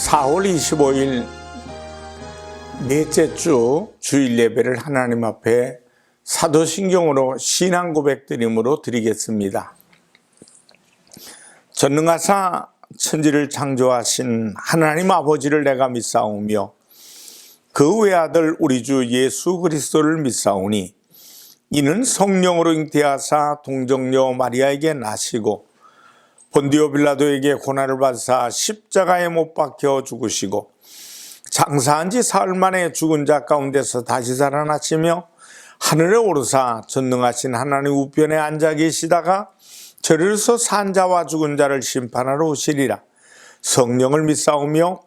4월 25일 넷째 주 주일 예배를 하나님 앞에 사도신경으로 신앙 고백드림으로 드리겠습니다. 전능하사 천지를 창조하신 하나님 아버지를 내가 믿사오며 그 외아들 우리 주 예수 그리스도를 믿사오니 이는 성령으로 잉태하사 동정녀 마리아에게 나시고 본디오 빌라도에게 고난을 받으사 십자가에 못 박혀 죽으시고 장사한 지 사흘 만에 죽은 자 가운데서 다시 살아나시며 하늘에 오르사 전능하신 하나님 우편에 앉아 계시다가 저리로서 산 자와 죽은 자를 심판하러 오시리라. 성령을 믿사오며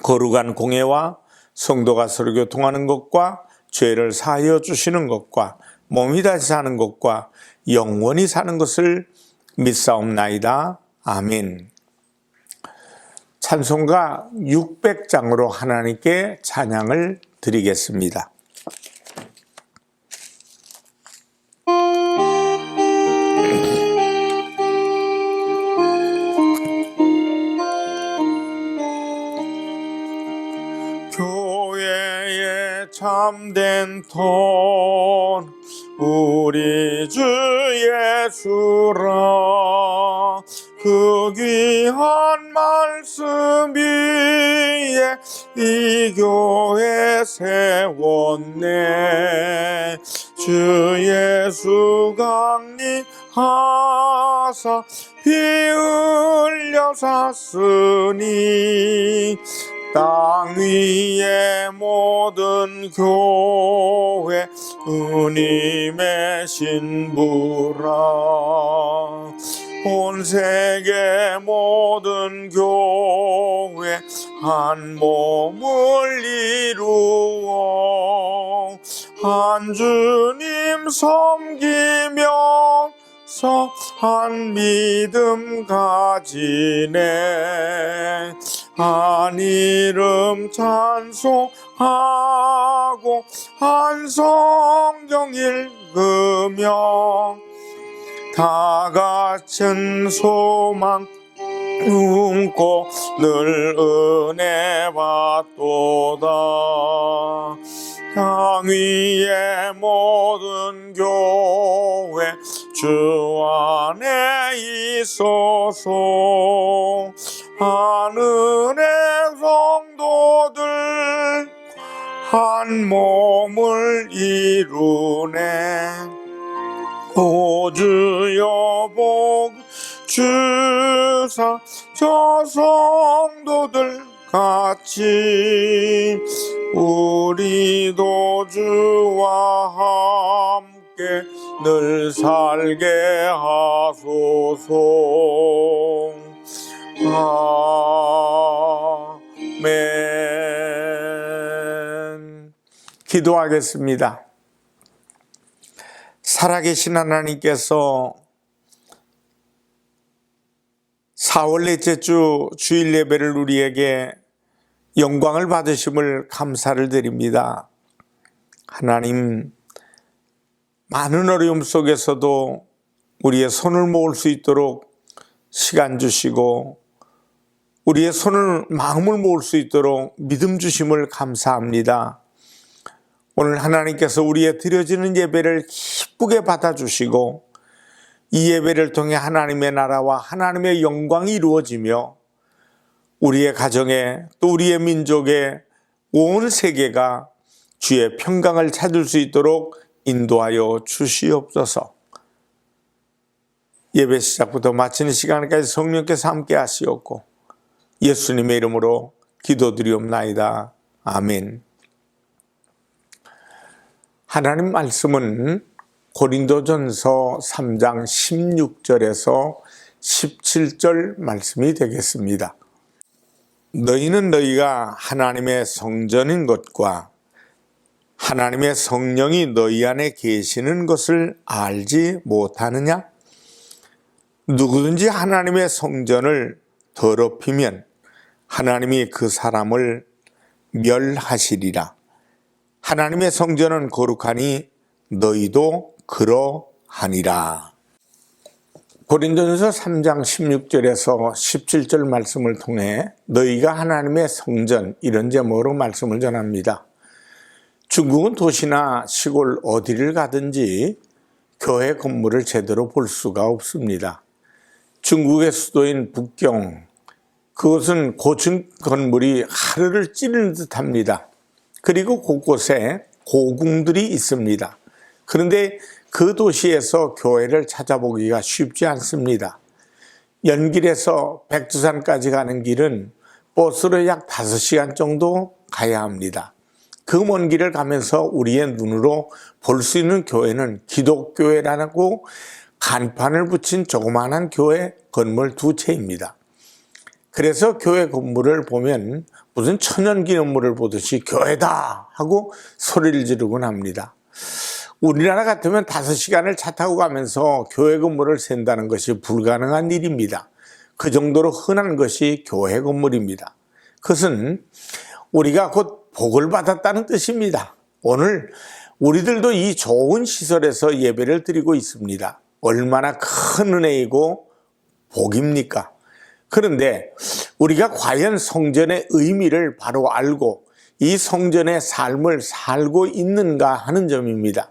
거룩한 공예와 성도가 서로 교통하는 것과 죄를 사하여 주시는 것과 몸이 다시 사는 것과 영원히 사는 것을 믿사옵나이다. 아멘. 찬송가 600장으로 하나님께 찬양을 드리겠습니다. 교회의 참된 톤 우리 주 예수라 그 귀한 말씀 위에 이 교회 세웠네. 주 예수 강림하사 피 흘려 샀으니 땅 위의 모든 교회 은임의 신부라. 온 세계 모든 교회 한 몸을 이루어 한 주님 섬기면서 한 믿음 가지네. 한 이름 찬송하고 한 성경 읽으며 다 같은 소망 품고 늘 은혜 받도다. 땅 위의 모든 교회 주 안에 있어서 하늘의 성도들 한 몸을 이루네. 오 주여 복 주사 저 성도들 같이 우리도 주와 함께 늘 살게 하소서. 아멘. 기도하겠습니다. 살아계신 하나님께서 4월 넷째 주 주일 예배를 우리에게 영광을 받으심을 감사를 드립니다. 하나님, 많은 어려움 속에서도 우리의 손을 모을 수 있도록 시간 주시고 우리의 손을 마음을 모을 수 있도록 믿음 주심을 감사합니다. 오늘 하나님께서 우리의 드려지는 예배를 기쁘게 받아주시고 이 예배를 통해 하나님의 나라와 하나님의 영광이 이루어지며 우리의 가정에 또 우리의 민족의 온 세계가 주의 평강을 찾을 수 있도록 인도하여 주시옵소서. 예배 시작부터 마치는 시간까지 성령께서 함께 하시옵고 예수님의 이름으로 기도드리옵나이다. 아멘. 하나님 말씀은 고린도전서 3장 16절에서 17절 말씀이 되겠습니다. 너희는 너희가 하나님의 성전인 것과 하나님의 성령이 너희 안에 계시는 것을 알지 못하느냐? 누구든지 하나님의 성전을 더럽히면 하나님이 그 사람을 멸하시리라. 하나님의 성전은 거룩하니 너희도 그러하니라. 고린도전서 3장 16절에서 17절 말씀을 통해 너희가 하나님의 성전 이런 제목으로 말씀을 전합니다. 중국은 도시나 시골 어디를 가든지 교회 건물을 제대로 볼 수가 없습니다. 중국의 수도인 북경, 그것은 고층 건물이 하늘을 찌르는 듯합니다. 그리고 곳곳에 고궁들이 있습니다. 그런데 그 도시에서 교회를 찾아보기가 쉽지 않습니다. 연길에서 백두산까지 가는 길은 버스로 약 5시간 정도 가야 합니다. 그 먼 길을 가면서 우리의 눈으로 볼 수 있는 교회는 기독교회라고 간판을 붙인 조그마한 교회 건물 2채입니다. 그래서 교회 건물을 보면 무슨 천연기념물을 보듯이 교회다 하고 소리를 지르곤 합니다. 우리나라 같으면 5시간을 차 타고 가면서 교회 건물을 센다는 것이 불가능한 일입니다. 그 정도로 흔한 것이 교회 건물입니다. 그것은 우리가 곧 복을 받았다는 뜻입니다. 오늘 우리들도 이 좋은 시설에서 예배를 드리고 있습니다. 얼마나 큰 은혜이고 복입니까? 그런데 우리가 과연 성전의 의미를 바로 알고 이 성전의 삶을 살고 있는가 하는 점입니다.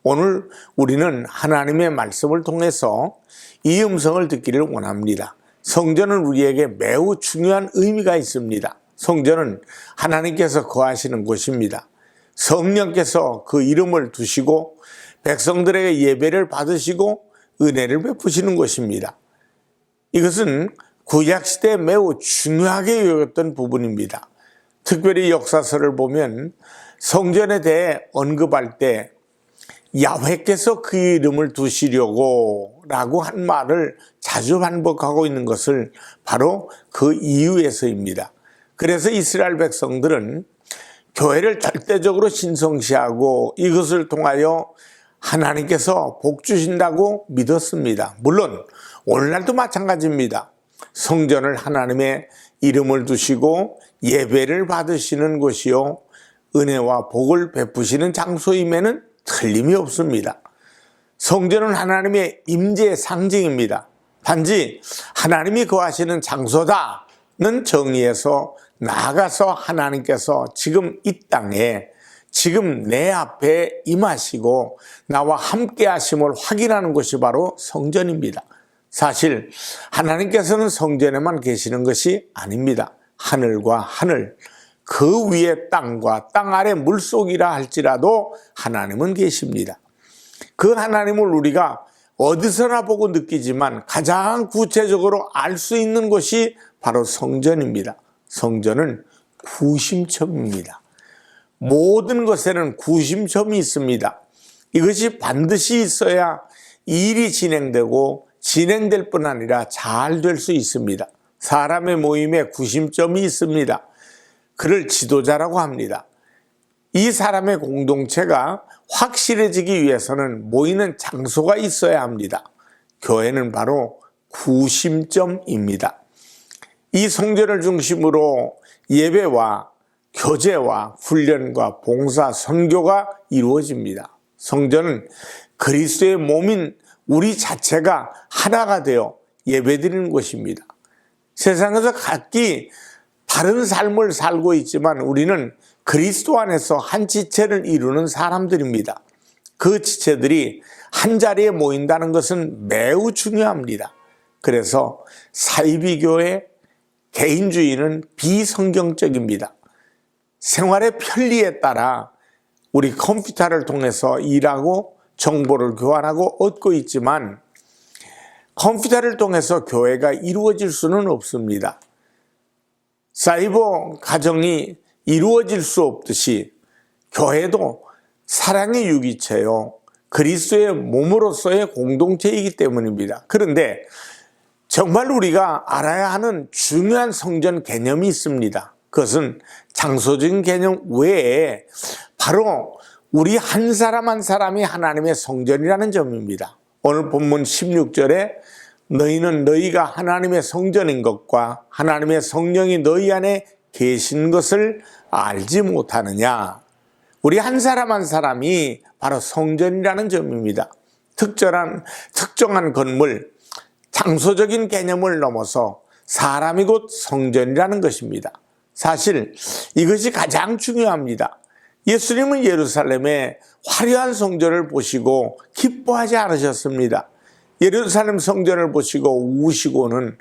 오늘 우리는 하나님의 말씀을 통해서 이 음성을 듣기를 원합니다. 성전은 우리에게 매우 중요한 의미가 있습니다. 성전은 하나님께서 거하시는 곳입니다. 성령께서 그 이름을 두시고 백성들에게 예배를 받으시고 은혜를 베푸시는 곳입니다. 이것은 구약시대에 매우 중요하게 여겼던 부분입니다. 특별히 역사서를 보면 성전에 대해 언급할 때 야훼께서 그 이름을 두시려고 라고 한 말을 자주 반복하고 있는 것을 바로 그 이유에서입니다. 그래서 이스라엘 백성들은 교회를 절대적으로 신성시하고 이것을 통하여 하나님께서 복 주신다고 믿었습니다. 물론 오늘날도 마찬가지입니다. 성전을 하나님의 이름을 두시고 예배를 받으시는 곳이요 은혜와 복을 베푸시는 장소임에는 틀림이 없습니다. 성전은 하나님의 임재의 상징입니다. 단지 하나님이 거하시는 장소다는 정의에서 나아가서 하나님께서 지금 이 땅에 지금 내 앞에 임하시고 나와 함께 하심을 확인하는 것이 바로 성전입니다. 사실 하나님께서는 성전에만 계시는 것이 아닙니다. 하늘과 하늘, 그 위에 땅과 땅 아래 물속이라 할지라도 하나님은 계십니다. 그 하나님을 우리가 어디서나 보고 느끼지만 가장 구체적으로 알 수 있는 곳이 바로 성전입니다. 성전은 구심점입니다. 모든 것에는 구심점이 있습니다. 이것이 반드시 있어야 일이 진행되고 진행될 뿐 아니라 잘 될 수 있습니다. 사람의 모임에 구심점이 있습니다. 그를 지도자라고 합니다. 이 사람의 공동체가 확실해지기 위해서는 모이는 장소가 있어야 합니다. 교회는 바로 구심점입니다. 이 성전을 중심으로 예배와 교제와 훈련과 봉사, 선교가 이루어집니다. 성전은 그리스도의 몸인 우리 자체가 하나가 되어 예배드리는 곳입니다. 세상에서 각기 다른 삶을 살고 있지만 우리는 그리스도 안에서 한 지체를 이루는 사람들입니다. 그 지체들이 한 자리에 모인다는 것은 매우 중요합니다. 그래서 사이비교회, 개인주의는 비성경적입니다. 생활의 편리에 따라 우리 컴퓨터를 통해서 일하고 정보를 교환하고 얻고 있지만 컴퓨터를 통해서 교회가 이루어질 수는 없습니다. 사이버 가정이 이루어질 수 없듯이 교회도 사랑의 유기체요 그리스도의 몸으로서의 공동체이기 때문입니다. 그런데 정말 우리가 알아야 하는 중요한 성전 개념이 있습니다. 그것은 장소적인 개념 외에 바로 우리 한 사람 한 사람이 하나님의 성전이라는 점입니다. 오늘 본문 16절에 너희는 너희가 하나님의 성전인 것과 하나님의 성령이 너희 안에 계신 것을 알지 못하느냐. 우리 한 사람 한 사람이 바로 성전이라는 점입니다. 특정한 건물, 장소적인 개념을 넘어서 사람이 곧 성전이라는 것입니다. 사실 이것이 가장 중요합니다. 예수님은 예루살렘의 화려한 성전을 보시고 기뻐하지 않으셨습니다. 예루살렘 성전을 보시고 우시고는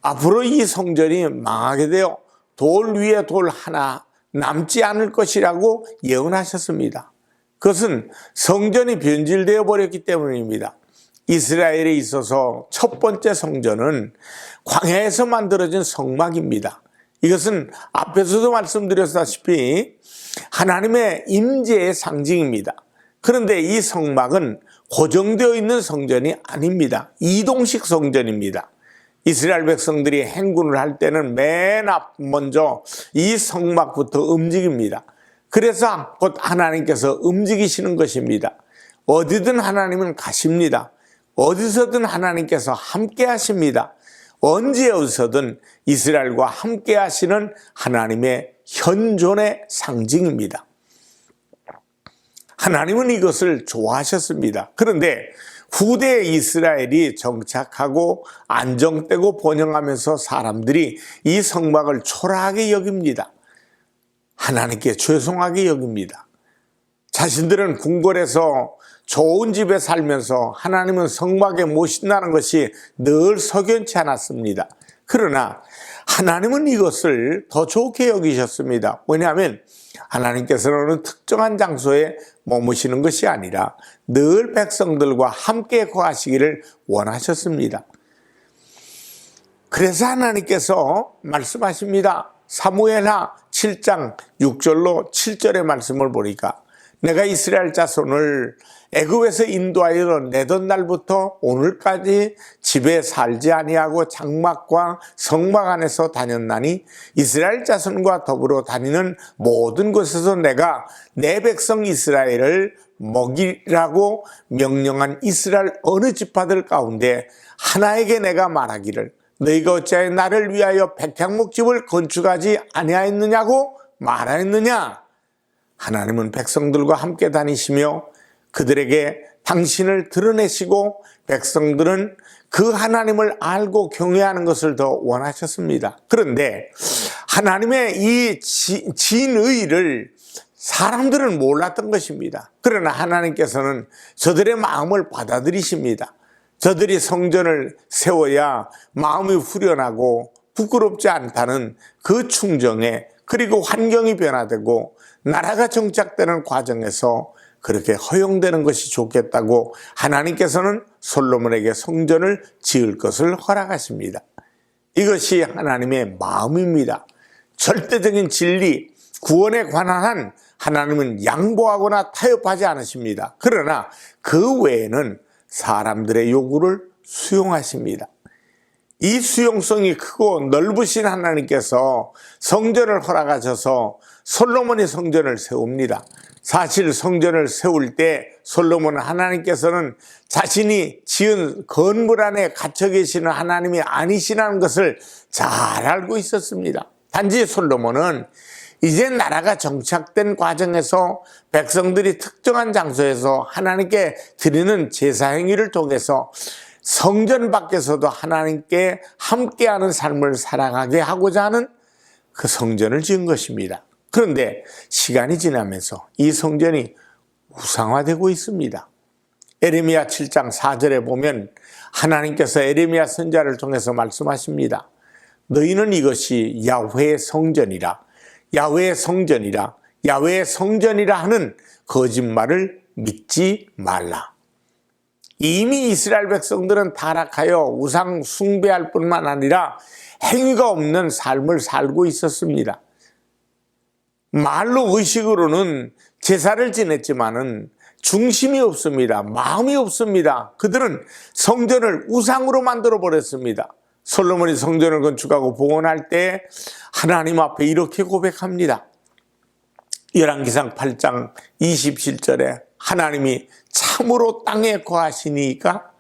앞으로 이 성전이 망하게 되어 돌 위에 돌 하나 남지 않을 것이라고 예언하셨습니다. 그것은 성전이 변질되어 버렸기 때문입니다. 이스라엘에 있어서 첫 번째 성전은 광야에서 만들어진 성막입니다. 이것은 앞에서도 말씀드렸다시피 하나님의 임재의 상징입니다. 그런데 이 성막은 고정되어 있는 성전이 아닙니다. 이동식 성전입니다. 이스라엘 백성들이 행군을 할 때는 맨 앞 먼저 이 성막부터 움직입니다. 그래서 곧 하나님께서 움직이시는 것입니다. 어디든 하나님은 가십니다. 어디서든 하나님께서 함께 하십니다. 언제 어디서든 이스라엘과 함께 하시는 하나님의 현존의 상징입니다. 하나님은 이것을 좋아하셨습니다. 그런데 후대 이스라엘이 정착하고 안정되고 번영하면서 사람들이 이 성막을 초라하게 여깁니다. 하나님께 죄송하게 여깁니다. 자신들은 궁궐에서 좋은 집에 살면서 하나님은 성막에 모신다는 것이 늘 석연치 않았습니다. 그러나 하나님은 이것을 더 좋게 여기셨습니다. 왜냐하면 하나님께서는 어느 특정한 장소에 머무시는 것이 아니라 늘 백성들과 함께 거하시기를 원하셨습니다. 그래서 하나님께서 말씀하십니다. 사무엘하 7장 6절로 7절의 말씀을 보니까 내가 이스라엘 자손을 애굽에서 인도하여 내던 날부터 오늘까지 집에 살지 아니하고 장막과 성막 안에서 다녔나니 이스라엘 자손과 더불어 다니는 모든 곳에서 내가 내 백성 이스라엘을 먹이라고 명령한 이스라엘 어느 지파들 가운데 하나에게 내가 말하기를 너희가 어찌하여 나를 위하여 백향목집을 건축하지 아니하였느냐고 말하였느냐. 하나님은 백성들과 함께 다니시며 그들에게 당신을 드러내시고 백성들은 그 하나님을 알고 경외하는 것을 더 원하셨습니다. 그런데 하나님의 이 진의를 사람들은 몰랐던 것입니다. 그러나 하나님께서는 저들의 마음을 받아들이십니다. 저들이 성전을 세워야 마음이 후련하고 부끄럽지 않다는 그 충정에 그리고 환경이 변화되고 나라가 정착되는 과정에서 그렇게 허용되는 것이 좋겠다고 하나님께서는 솔로몬에게 성전을 지을 것을 허락하십니다. 이것이 하나님의 마음입니다. 절대적인 진리, 구원에 관한 한 하나님은 양보하거나 타협하지 않으십니다. 그러나 그 외에는 사람들의 요구를 수용하십니다. 이 수용성이 크고 넓으신 하나님께서 성전을 허락하셔서 솔로몬이 성전을 세웁니다. 사실 성전을 세울 때 솔로몬은 하나님께서는 자신이 지은 건물 안에 갇혀 계시는 하나님이 아니시라는 것을 잘 알고 있었습니다. 단지 솔로몬은 이제 나라가 정착된 과정에서 백성들이 특정한 장소에서 하나님께 드리는 제사 행위를 통해서 성전 밖에서도 하나님께 함께하는 삶을 살아가게 하고자 하는 그 성전을 지은 것입니다. 그런데 시간이 지나면서 이 성전이 우상화되고 있습니다. 에레미야 7장 4절에 보면 하나님께서 에레미야 선지자를 통해서 말씀하십니다. 너희는 이것이 야훼의 성전이라, 야훼의 성전이라, 야훼의 성전이라 하는 거짓말을 믿지 말라. 이미 이스라엘 백성들은 타락하여 우상 숭배할 뿐만 아니라 행위가 없는 삶을 살고 있었습니다. 말로 의식으로는 제사를 지냈지만은 중심이 없습니다. 마음이 없습니다. 그들은 성전을 우상으로 만들어 버렸습니다. 솔로몬이 성전을 건축하고 봉헌할 때 하나님 앞에 이렇게 고백합니다. 열왕기상 8장 27절에 하나님이 참으로 땅에 거하시니까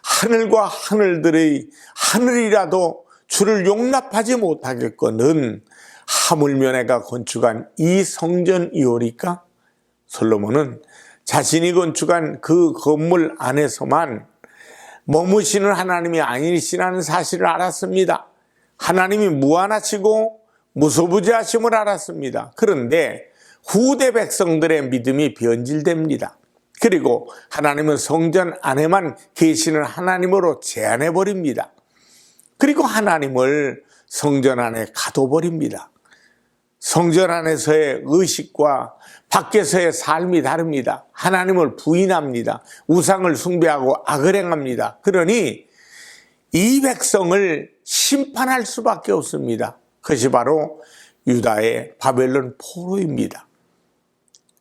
하늘과 하늘이라도 주를 용납하지 못하겠거든 하물며 내가 건축한 이 성전이오리까. 솔로몬은 자신이 건축한 그 건물 안에서만 머무시는 하나님이 아니시라는 사실을 알았습니다. 하나님이 무한하시고 무소부지하심을 알았습니다. 그런데 후대 백성들의 믿음이 변질됩니다. 그리고 하나님은 성전 안에만 계시는 하나님으로 제한해버립니다. 그리고 하나님을 성전 안에 가둬버립니다. 성전 안에서의 의식과 밖에서의 삶이 다릅니다. 하나님을 부인합니다. 우상을 숭배하고 악을 행합니다. 그러니 이 백성을 심판할 수밖에 없습니다. 그것이 바로 유다의 바벨론 포로입니다.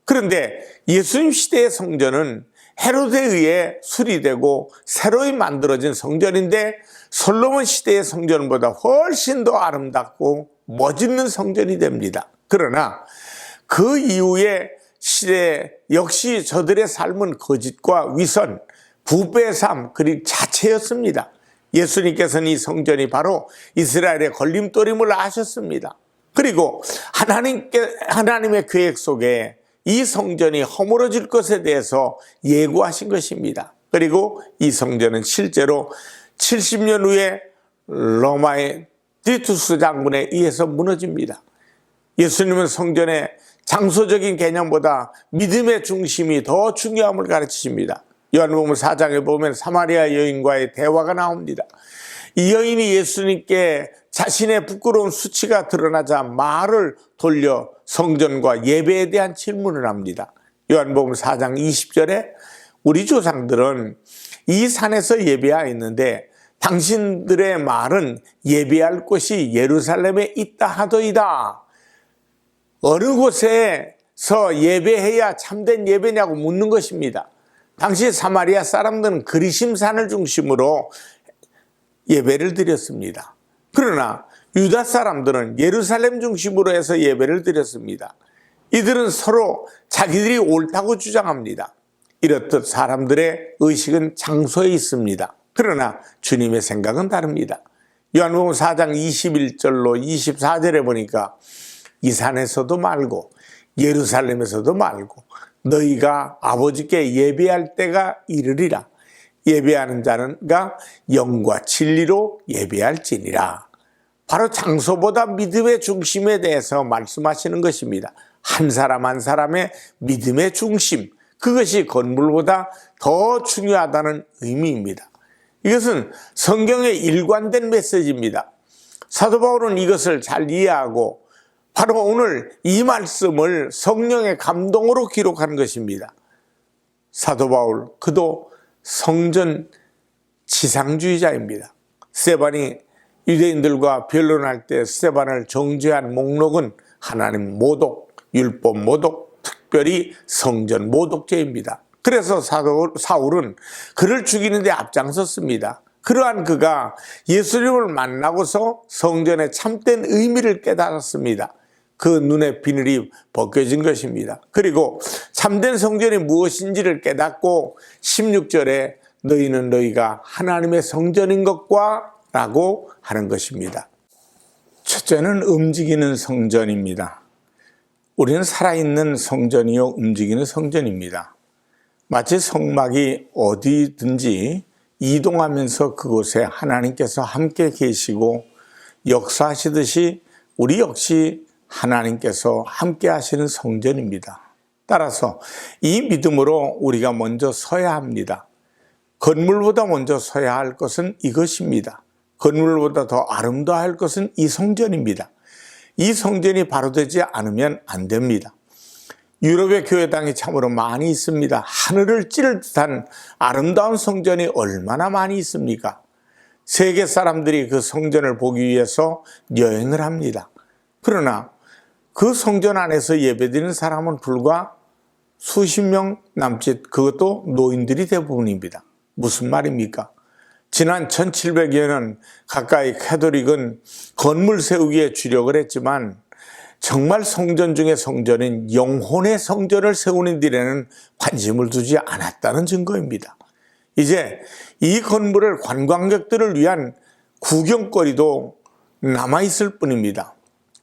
그런데 예수님 시대의 성전은 헤롯에 의해 수리되고 새로이 만들어진 성전인데 솔로몬 시대의 성전보다 훨씬 더 아름답고 멋있는 성전이 됩니다. 그러나 그 이후의 시대 역시 저들의 삶은 거짓과 위선, 부패의 삶 그리고 자체였습니다. 예수님께서는 이 성전이 바로 이스라엘의 걸림돌임을 아셨습니다. 그리고 하나님의 계획 속에 이 성전이 허물어질 것에 대해서 예고하신 것입니다. 그리고 이 성전은 실제로 70년 후에 로마의 티투스 장군에 의해서 무너집니다. 예수님은 성전의 장소적인 개념보다 믿음의 중심이 더 중요함을 가르치십니다. 요한복음 4장에 보면 사마리아 여인과의 대화가 나옵니다. 이 여인이 예수님께 자신의 부끄러운 수치가 드러나자 말을 돌려 성전과 예배에 대한 질문을 합니다. 요한복음 4장 20절에 우리 조상들은 이 산에서 예배하였는데 당신들의 말은 예배할 곳이 예루살렘에 있다 하더이다. 어느 곳에서 예배해야 참된 예배냐고 묻는 것입니다. 당시 사마리아 사람들은 그리심산을 중심으로 예배를 드렸습니다. 그러나 유다 사람들은 예루살렘 중심으로 해서 예배를 드렸습니다. 이들은 서로 자기들이 옳다고 주장합니다. 이렇듯 사람들의 의식은 장소에 있습니다. 그러나 주님의 생각은 다릅니다. 요한복음 4장 21절로 24절에 보니까 이 산에서도 말고 예루살렘에서도 말고 너희가 아버지께 예배할 때가 이르리라. 예배하는 자가 영과 진리로 예배할지니라. 바로 장소보다 믿음의 중심에 대해서 말씀하시는 것입니다. 한 사람 한 사람의 믿음의 중심, 그것이 건물보다 더 중요하다는 의미입니다. 이것은 성경의 일관된 메시지입니다. 사도 바울은 이것을 잘 이해하고 바로 오늘 이 말씀을 성령의 감동으로 기록한 것입니다. 사도 바울, 그도 성전 지상주의자입니다. 스데반이 유대인들과 변론할 때 스데반을 정죄한 목록은 하나님 모독, 율법 모독, 특별히 성전 모독죄입니다. 그래서 사울은 그를 죽이는 데 앞장섰습니다. 그러한 그가 예수님을 만나고서 성전의 참된 의미를 깨달았습니다. 그 눈의 비늘이 벗겨진 것입니다. 그리고 참된 성전이 무엇인지를 깨닫고 16절에 너희는 너희가 하나님의 성전인 것과 라고 하는 것입니다. 첫째는 움직이는 성전입니다. 우리는 살아있는 성전이요 움직이는 성전입니다. 마치 성막이 어디든지 이동하면서 그곳에 하나님께서 함께 계시고 역사하시듯이 우리 역시 하나님께서 함께 하시는 성전입니다. 따라서 이 믿음으로 우리가 먼저 서야 합니다. 건물보다 먼저 서야 할 것은 이것입니다. 건물보다 더 아름다워야 할 것은 이 성전입니다. 이 성전이 바로 되지 않으면 안 됩니다. 유럽의 교회당이 참으로 많이 있습니다. 하늘을 찌를 듯한 아름다운 성전이 얼마나 많이 있습니까? 세계 사람들이 그 성전을 보기 위해서 여행을 합니다. 그러나 그 성전 안에서 예배드리는 사람은 불과 수십 명 남짓, 그것도 노인들이 대부분입니다. 무슨 말입니까? 지난 1700여 년 가까이 캐톨릭은 건물 세우기에 주력을 했지만 정말 성전 중에 성전인 영혼의 성전을 세우는 일에는 관심을 두지 않았다는 증거입니다. 이제 이 건물을 관광객들을 위한 구경거리도 남아있을 뿐입니다.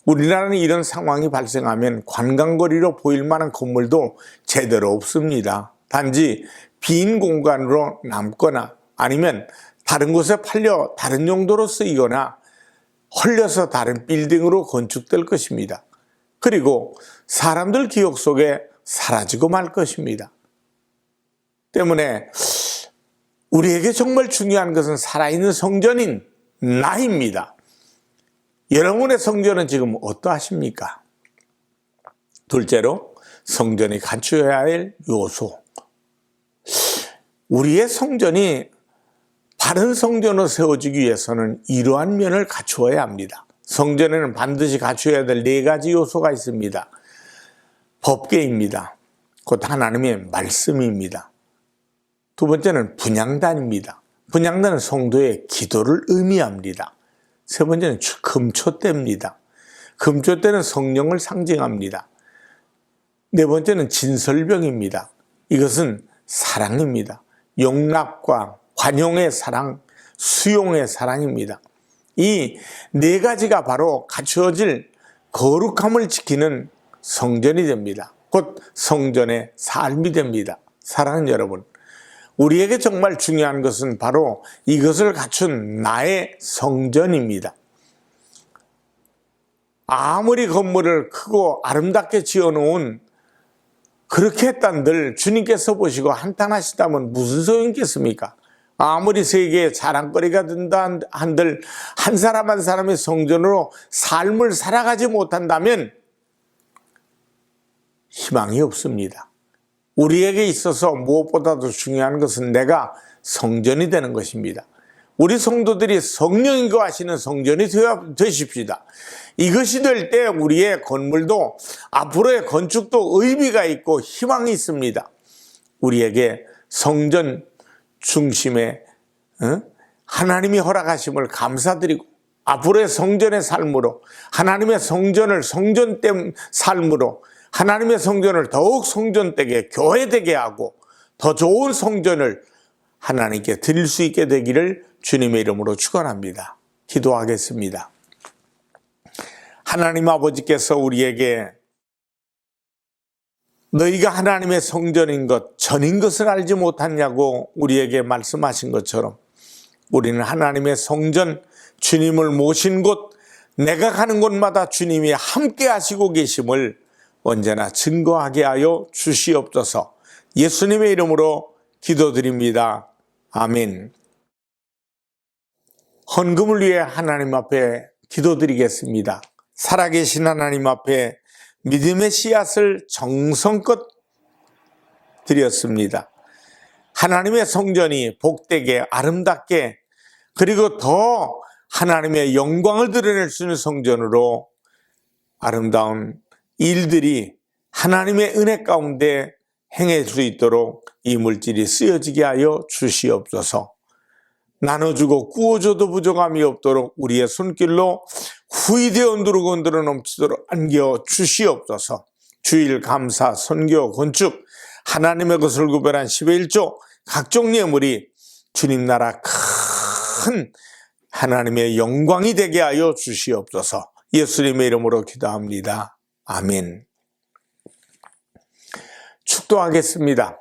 우리나라는 이런 상황이 발생하면 관광거리로 보일 만한 건물도 제대로 없습니다. 단지 빈 공간으로 남거나 아니면 다른 곳에 팔려 다른 용도로 쓰이거나 헐려서 다른 빌딩으로 건축될 것입니다. 그리고 사람들 기억 속에 사라지고 말 것입니다. 때문에 우리에게 정말 중요한 것은 살아있는 성전인 나입니다. 여러분의 성전은 지금 어떠하십니까? 둘째로 성전이 갖추어야 할 요소. 우리의 성전이 바른 성전으로 세워지기 위해서는 이러한 면을 갖추어야 합니다. 성전에는 반드시 갖추어야 될 4가지 요소가 있습니다. 법궤입니다. 곧 하나님의 말씀입니다. 두 번째는 분향단입니다. 분향단은 성도의 기도를 의미합니다. 세 번째는 금초대입니다. 금초대는 성령을 상징합니다. 네 번째는 진설병입니다. 이것은 사랑입니다. 용납과 관용의 사랑, 수용의 사랑입니다. 이 4가지가 바로 갖추어질 거룩함을 지키는 성전이 됩니다. 곧 성전의 삶이 됩니다. 사랑하는 여러분, 우리에게 정말 중요한 것은 바로 이것을 갖춘 나의 성전입니다. 아무리 건물을 크고 아름답게 지어놓은 그렇게 했단들 주님께서 보시고 한탄하시다면 무슨 소용이 있겠습니까? 아무리 세계의 자랑거리가 된다 한들 한 사람 한 사람의 성전으로 삶을 살아가지 못한다면 희망이 없습니다. 우리에게 있어서 무엇보다도 중요한 것은 내가 성전이 되는 것입니다. 우리 성도들이 성령인 거 아시는 성전이 되십시다. 이것이 될 때 우리의 건물도 앞으로의 건축도 의미가 있고 희망이 있습니다. 우리에게 성전 중심의 하나님이 허락하심을 감사드리고 앞으로의 성전의 삶으로 하나님의 성전을 성전된 삶으로 하나님의 성전을 더욱 성전되게 교회되게 하고 더 좋은 성전을 하나님께 드릴 수 있게 되기를 주님의 이름으로 축원합니다. 기도하겠습니다. 하나님 아버지께서 우리에게 너희가 하나님의 성전인 것, 전인 것을 알지 못하냐고 우리에게 말씀하신 것처럼 우리는 하나님의 성전, 주님을 모신 곳, 내가 가는 곳마다 주님이 함께 하시고 계심을 언제나 증거하게 하여 주시옵소서. 예수님의 이름으로 기도드립니다. 아멘. 헌금을 위해 하나님 앞에 기도드리겠습니다. 살아계신 하나님 앞에 믿음의 씨앗을 정성껏 드렸습니다. 하나님의 성전이 복되게 아름답게 그리고 더 하나님의 영광을 드러낼 수 있는 성전으로 아름다운 일들이 하나님의 은혜 가운데 행할 수 있도록 이 물질이 쓰여지게 하여 주시옵소서. 나눠주고 구워줘도 부족함이 없도록 우리의 손길로 후이되어 누르고 늘어 넘치도록 안겨 주시옵소서. 주일 감사, 선교, 건축, 하나님의 것을 구별한 10의 1조 각종 예물이 주님 나라 큰 하나님의 영광이 되게 하여 주시옵소서. 예수님의 이름으로 기도합니다. 아멘. 축도하겠습니다.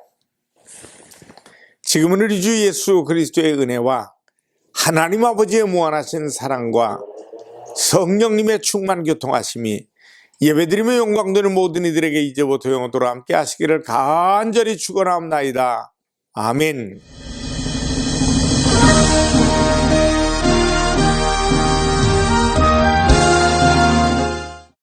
지금은 우리 주 예수 그리스도의 은혜와 하나님 아버지의 무한하신 사랑과 성령님의 충만 교통하심이 예배드리며 영광되는 모든 이들에게 이제부터 영원토록 함께 하시기를 간절히 축원합니다. 아멘.